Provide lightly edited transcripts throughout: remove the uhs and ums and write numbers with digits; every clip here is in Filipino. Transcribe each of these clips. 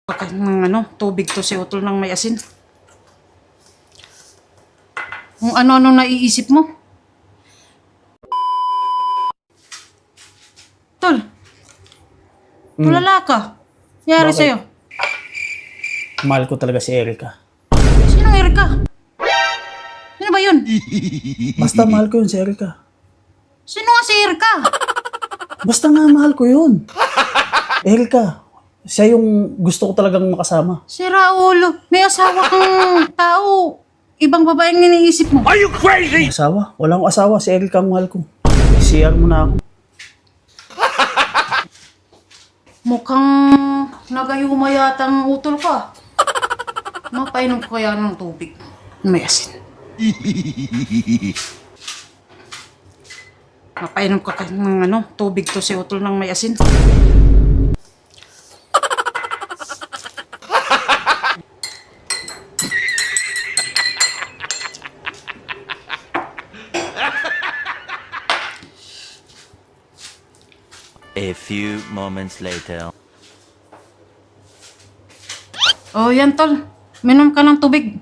ng tubig to si Utol ng may asin. Kung ano-ano naiisip mo. Tol, tulala ka. Nangyari Bakit? sa'yo. Mahal ko talaga si Erica. Sinong Erika? Sino ba yun? Basta mahal ko yun si Erica. Sino nga si Erika? Basta nga mahal ko yun. Erica, siya yung gusto ko talagang makasama. Si Raulo, may asawa kang tao. Ibang babaeng iniisip mo. May asawa? Wala akong asawa. Si Erica ang mahal ko. CR mo na ako. Mukhang nagayuma yata ang utol ka. Mapainom ko kaya ng tubig. May asin. Mapainom ko kaya ng tubig to si Utol ng may asin. A few moments later. Oh, yan tol. Minom ka ng tubig.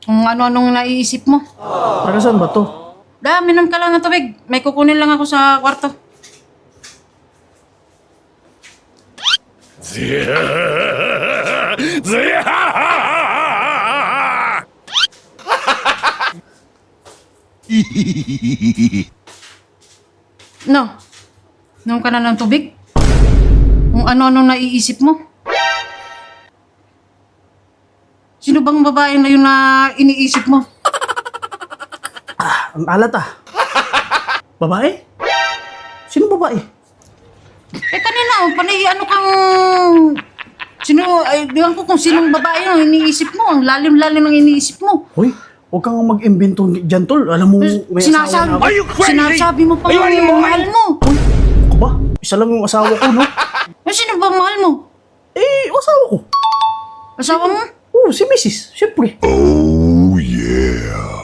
Kung ano-anong naiisip mo. Para saan ba to? Minom ka lang ng tubig. May kukunin lang ako sa kwarto. No. Minom ka na ng tubig? Kung ano-anong naiisip mo. Sino bang babae na yun na iniisip mo? Ang alat ah. Babae? Sino babae? Kanina, panay kang... Diwan ko kung sinong babae yung iniisip mo. Ang lalim-lalim ng iniisip mo. Hoy, huwag kang mag-imbento dyan, tol. Alam mo, may asawa na ako. Sinasabi mo pa yung mahal mo. Ako ba? Isa lang yung asawa ko, no? Sino ba mahal mo? Asawa ko. Asawa mo? Si Mrs. Siyempre. Oh, yeah.